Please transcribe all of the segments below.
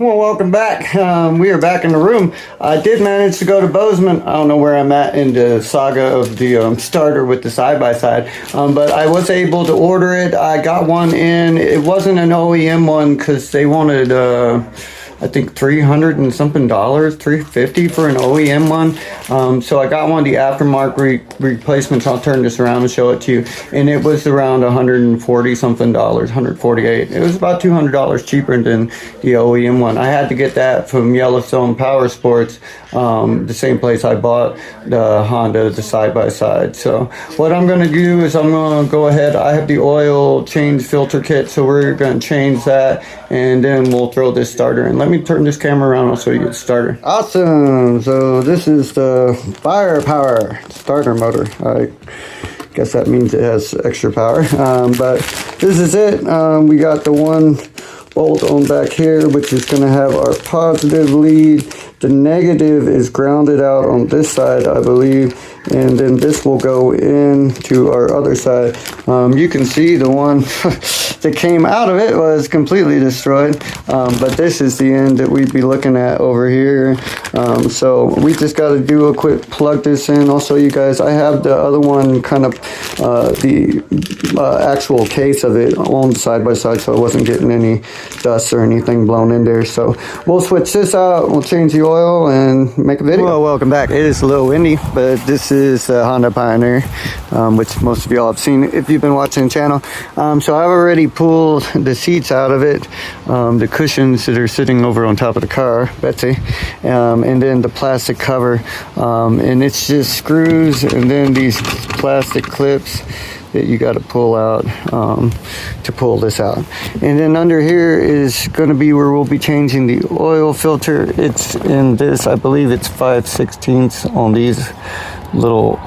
Well, welcome back. We are back in the room. I did manage to go to Bozeman. I don't know where I'm at in the saga of the starter with the side-by-side, but I was able to order it. I got one in. It wasn't an OEM one because they wanted, I think $300 and something, $350 for an OEM one. So I got one of the aftermarket replacements. I'll turn this around and show it to you. And it was around $140 something, $148. It was about $200 cheaper than the OEM one. I had to get that from Yellowstone Power Sports, the same place I bought the Honda, the side-by-side. So what I'm going to do is I'm going to go ahead. I have the oil change filter kit, so we're going to change that, and then we'll throw this starter in. Let me turn this camera around. I'll show you the starter. Awesome. So this is the firepower starter motor. I guess that means it has extra power, but this is it. We got the one bolt on back here, which is going to have our positive lead. The negative is grounded out on this side, I believe, and then this will go into our other side. You can see the one that came out of it was completely destroyed, but this is the end that we'd be looking at over here. So we just got to do a quick plug this in. I'll show you guys. I have the other one, kind of the actual case of it on side by side, so I wasn't getting any dust or anything blown in there. So we'll switch this out. We'll change the oil and make a video. Well, welcome back. It is a little windy, but this is the Honda Pioneer, which most of y'all have seen if you've been watching the channel. So I've already pulled the seats out of it, the cushions that are sitting over on top of the car, Betsy, and then the plastic cover, and it's just screws and then these plastic clips that you got to pull out to pull this out. And then under here is going to be where we'll be changing the oil filter. It's in this, I believe it's 5/16 on these little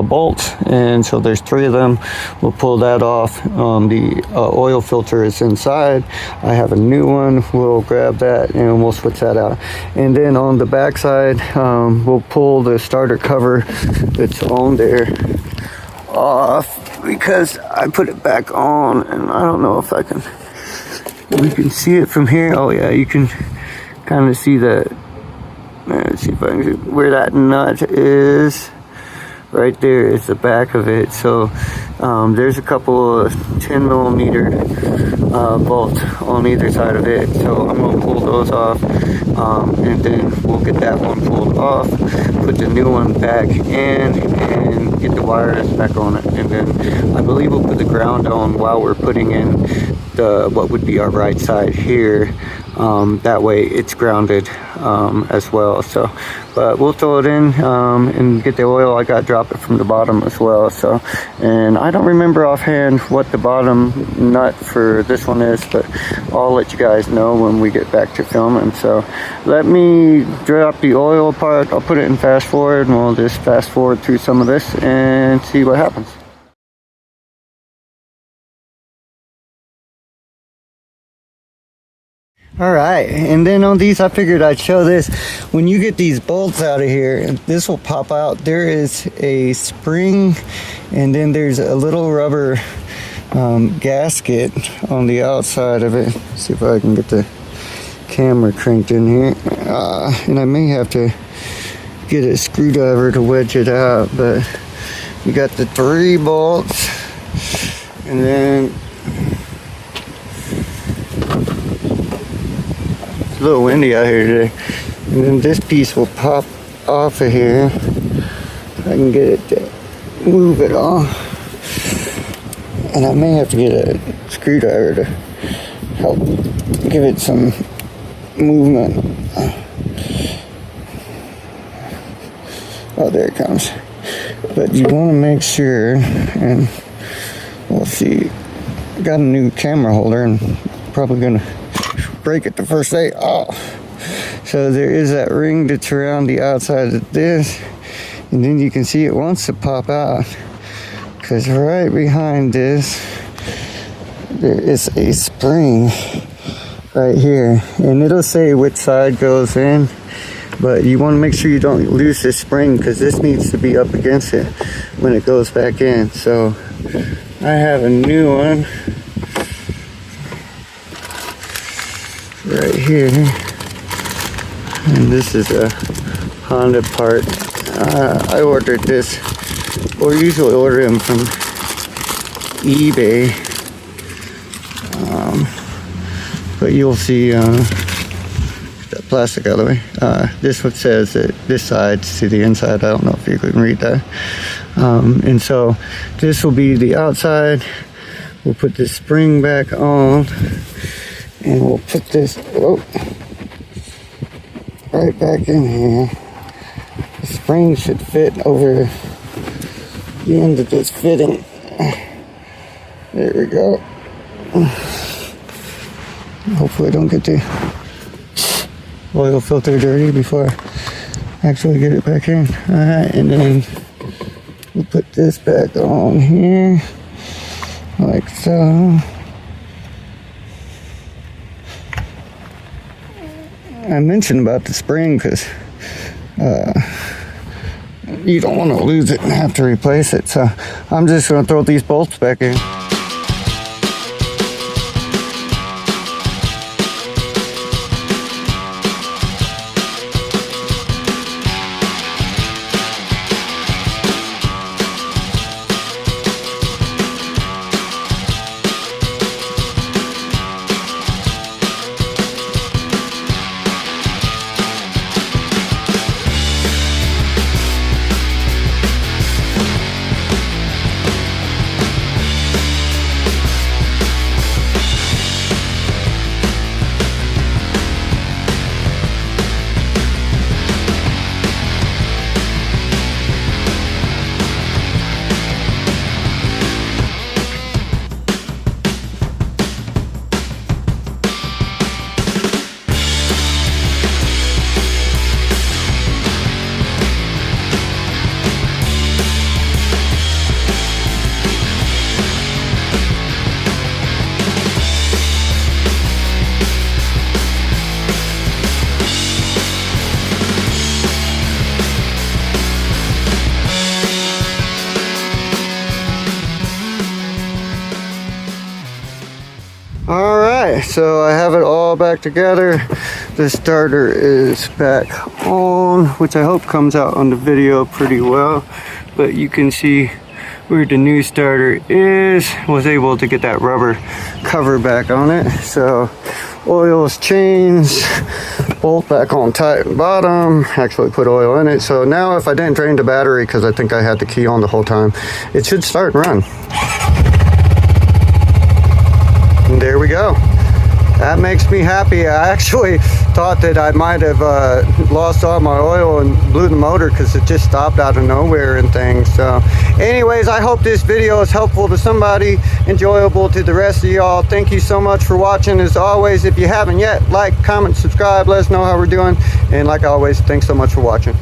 bolts, and so there's 3 of them. We'll pull that off. The oil filter is inside. I have a new one. We'll grab that and we'll switch that out. And then on the back side, we'll pull the starter cover that's on there off, because I put it back on, and I don't know if we can see it from here. Oh yeah, you can kind of see that. Let's see if I can see where that nut is. Right there is the back of it. So there's a couple of 10 millimeter bolts on either side of it. So I'm going to pull those off, and then we'll get that one pulled off, put the new one back in, and get the wires back on it. And then I believe we'll put the ground on while we're putting in what would be our right side here. That way it's grounded as well. So, but we'll throw it in and get the oil. I got to drop it from the bottom as well. So, and I don't remember offhand what the bottom nut for this one is, but I'll let you guys know when we get back to filming. So let me drop the oil part. I'll put it in fast forward, and we'll just fast forward through some of this and see what happens. All right, and then on these, I figured I'd show this. When you get these bolts out of here, this will pop out. There is a spring, and then there's a little rubber gasket on the outside of it. Let's see if I can get the camera cranked in here. And I may have to get a screwdriver to wedge it out, but you got the 3 bolts, and then it's a little windy out here today. And then this piece will pop off of here. I can get it to move it off. And I may have to get a screwdriver to help give it some movement. Oh, there it comes. But you want to make sure, and we'll see. Got a new camera holder, and probably gonna break it the first day. Oh, so there is that ring that's around the outside of this, and then you can see it wants to pop out, because right behind this there is a spring right here, and it'll say which side goes in, but you want to make sure you don't lose this spring, because this needs to be up against it when it goes back in. So I have a new one right here. And this is a Honda part. I ordered this, or usually order them from eBay. But you'll see the plastic out of the way. This one says that this side's to the inside. I don't know if you can read that. And so this will be the outside. We'll put this spring back on, and we'll put this right back in here. The spring should fit over the end of this fitting. There we go. Hopefully I don't get the oil filter dirty before I actually get it back in. Alright, and then we'll put this back on here, like so. I mentioned about the spring because you don't want to lose it and have to replace it. So I'm just going to throw these bolts back in. Alright, so I have it all back together. The starter is back on, which I hope comes out on the video pretty well. But you can see where the new starter is. Was able to get that rubber cover back on it. So oil's changed, bolt back on tight and bottom, actually put oil in it. So now if I didn't drain the battery, because I think I had the key on the whole time, it should start and run. And there we go. That makes me happy. I actually thought that I might have lost all my oil and blew the motor because it just stopped out of nowhere and things. So anyways, I hope this video is helpful to somebody, enjoyable to the rest of y'all. Thank you so much for watching. As always, if you haven't yet, like, comment, subscribe, let us know how we're doing. And like always, thanks so much for watching.